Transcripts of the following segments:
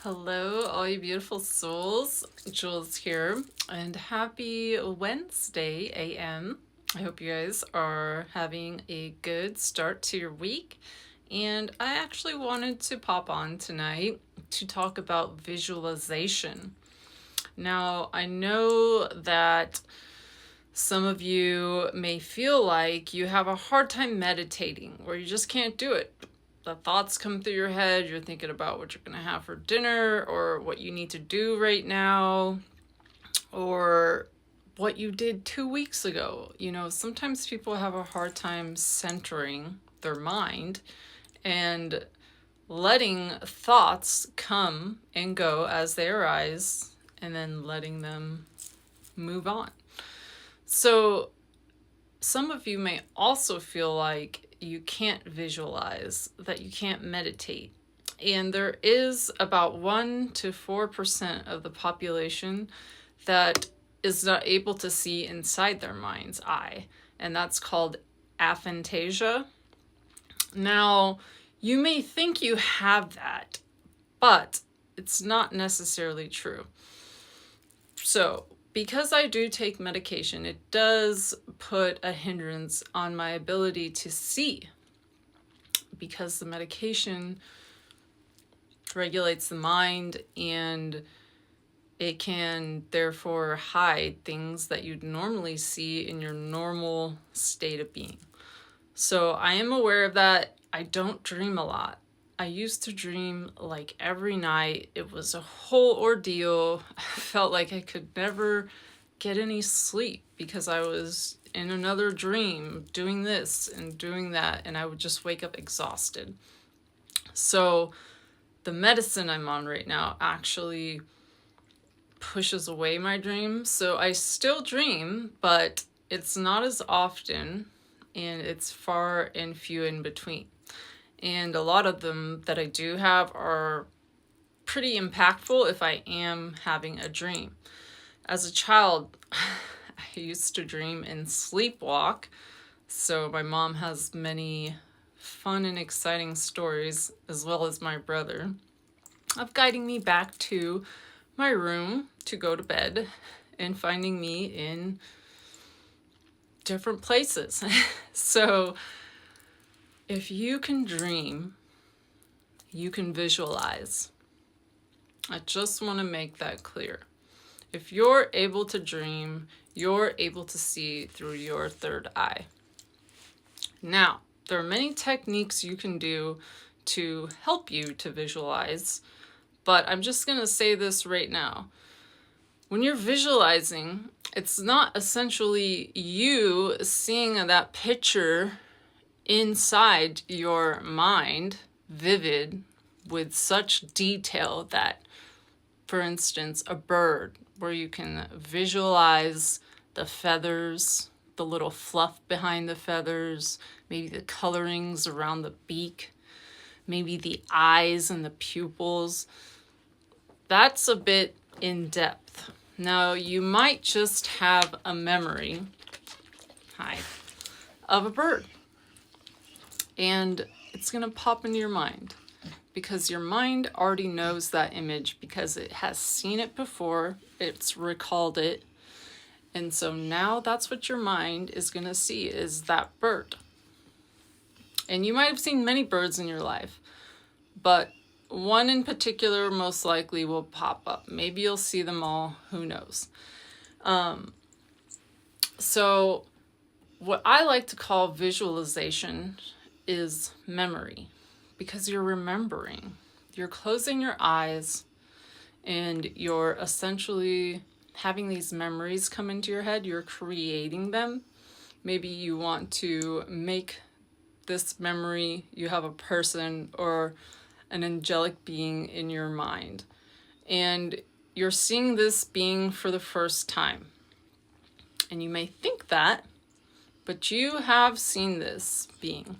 Hello, all you beautiful souls. Jules here, and happy Wednesday AM. I hope you guys are having a good start to your week. And I actually wanted to pop on tonight to talk about visualization. Now, I know that some of you may feel like you have a hard time meditating, or you just can't do it. The thoughts come through your head, you're thinking about what you're going to have for dinner, or what you need to do right now, or what you did 2 weeks ago. Sometimes people have a hard time centering their mind and letting thoughts come and go as they arise, and then letting them move on. So some of you may also feel like you can't visualize, that you can't meditate. And there is about 1 to 4% of the population that is not able to see inside their mind's eye. And that's called aphantasia. Now, you may think you have that, but it's not necessarily true. So, because I do take medication, it does put a hindrance on my ability to see, because the medication regulates the mind and it can therefore hide things that you'd normally see in your normal state of being. So I am aware of that. I don't dream a lot. I used to dream like every night. It was a whole ordeal. I felt like I could never get any sleep because I was in another dream doing this and doing that, and I would just wake up exhausted. So the medicine I'm on right now actually pushes away my dreams. So I still dream, but it's not as often, and it's far and few in between. And a lot of them that I do have are pretty impactful if I am having a dream. As a child, I used to dream and sleepwalk. So my mom has many fun and exciting stories, as well as my brother, of guiding me back to my room to go to bed and finding me in different places. So if you can dream, you can visualize. I just want to make that clear. If you're able to dream, you're able to see through your third eye. Now, there are many techniques you can do to help you to visualize, but I'm just going to say this right now. When you're visualizing, it's not essentially you seeing that picture inside your mind, vivid, with such detail that, for instance, a bird, where you can visualize the feathers, the little fluff behind the feathers, maybe the colorings around the beak, maybe the eyes and the pupils. That's a bit in depth. Now, you might just have a memory, of a bird, and it's going to pop into your mind because your mind already knows that image because it has seen it before, it's recalled it, and so now that's what your mind is going to see, is that bird. And you might have seen many birds in your life, but one in particular most likely will pop up. Maybe you'll see them all, who knows. So what I like to call visualization is memory, because you're remembering. You're closing your eyes and you're essentially having these memories come into your head. You're creating them. Maybe you want to make this memory, you have a person or an angelic being in your mind, and you're seeing this being for the first time. And you may think that, but you have seen this being,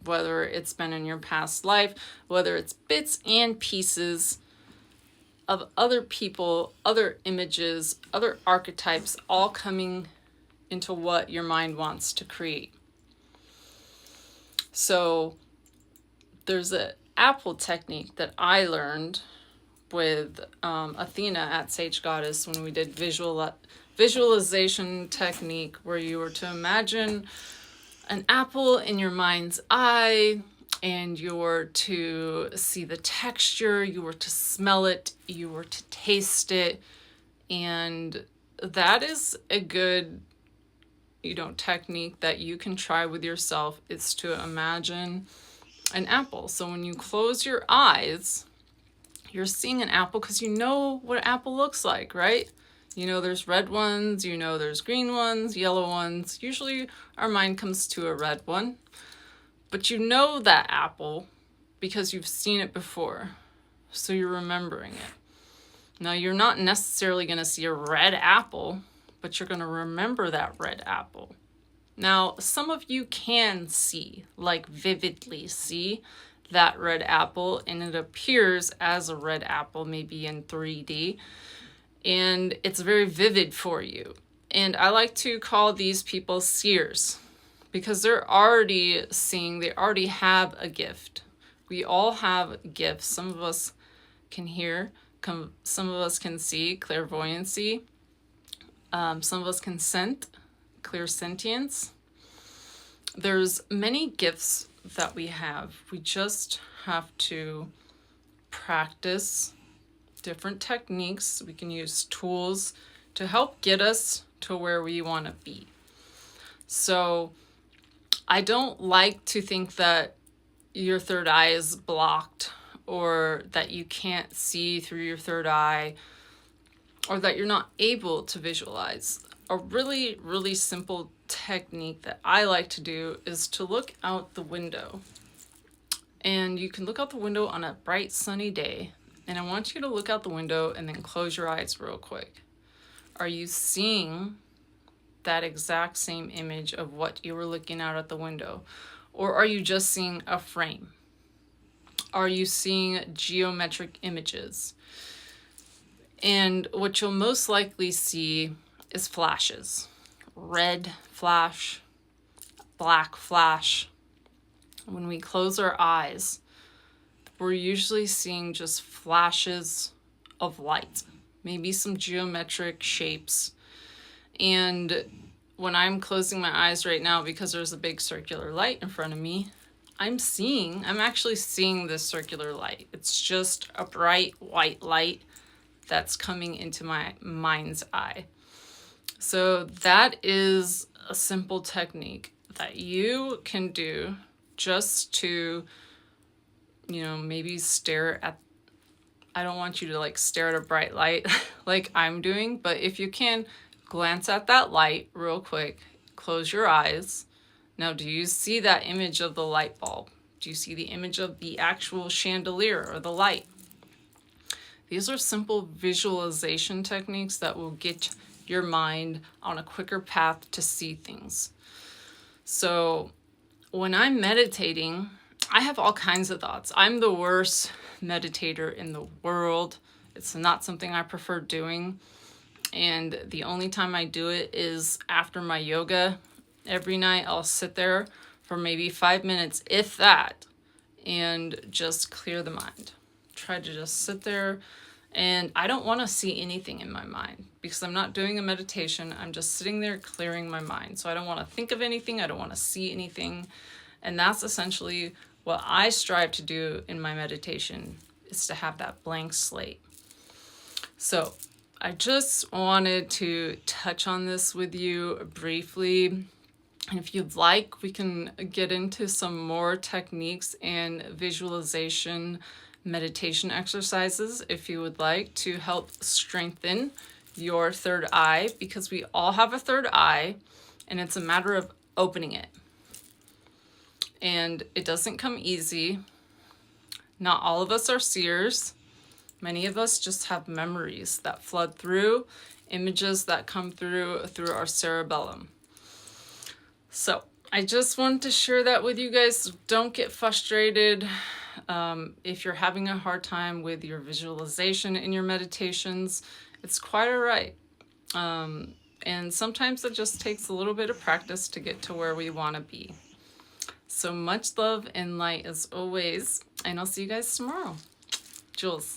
whether it's been in your past life, whether it's bits and pieces of other people, other images, other archetypes, all coming into what your mind wants to create. So there's an Apple technique that I learned with Athena at Sage Goddess when we did visualization technique, where you were to imagine an apple in your mind's eye, and you were to see the texture, you were to smell it, you were to taste it. And that is a good, technique that you can try with yourself, is to imagine an apple. So when you close your eyes, you're seeing an apple because you know what an apple looks like, right? You know there's red ones, you know there's green ones, yellow ones. Usually our mind comes to a red one. But you know that apple because you've seen it before. So you're remembering it. Now you're not necessarily going to see a red apple, but you're going to remember that red apple. Now, some of you can see, like vividly see, that red apple, and it appears as a red apple, maybe in 3D, and it's very vivid for you. And I like to call these people seers, because they're already seeing, they already have a gift. We all have gifts. Some of us can hear, some of us can see, clairvoyancy. Some of us can scent, clairsentience. There's many gifts that we have. We just have to practice different techniques. We can use tools to help get us to where we want to be. So I don't like to think that your third eye is blocked, or that you can't see through your third eye, or that you're not able to visualize. A really, really simple technique that I like to do is to look out the window. And you can look out the window on a bright sunny day, and I want you to look out the window and then close your eyes real quick. Are you seeing that exact same image of what you were looking out at the window? Or are you just seeing a frame? Are you seeing geometric images? And what you'll most likely see is flashes. Red flash, black flash. When we close our eyes, we're usually seeing just flashes of light, maybe some geometric shapes. And when I'm closing my eyes right now, because there's a big circular light in front of me, I'm actually seeing this circular light. It's just a bright white light that's coming into my mind's eye. So that is a simple technique that you can do just to, maybe stare at, I don't want you to like stare at a bright light like I'm doing, but if you can, glance at that light real quick, close your eyes. Now, do you see that image of the light bulb? Do you see the image of the actual chandelier or the light? These are simple visualization techniques that will get your mind on a quicker path to see things. So when I'm meditating, I have all kinds of thoughts. I'm the worst meditator in the world. It's not something I prefer doing. And the only time I do it is after my yoga. Every night I'll sit there for maybe 5 minutes, if that, and just clear the mind. Try to just sit there, and I don't want to see anything in my mind because I'm not doing a meditation. I'm just sitting there clearing my mind. So I don't want to think of anything. I don't want to see anything. And that's essentially what I strive to do in my meditation, is to have that blank slate. So I just wanted to touch on this with you briefly. And if you'd like, we can get into some more techniques and visualization meditation exercises if you would like, to help strengthen your third eye, because we all have a third eye and it's a matter of opening it. And it doesn't come easy. Not all of us are seers. Many of us just have memories that flood through, images that come through our cerebellum. So I just wanted to share that with you guys. Don't get frustrated if you're having a hard time with your visualization in your meditations. It's quite all right. And sometimes it just takes a little bit of practice to get to where we want to be. So much love and light as always, and I'll see you guys tomorrow. Jules.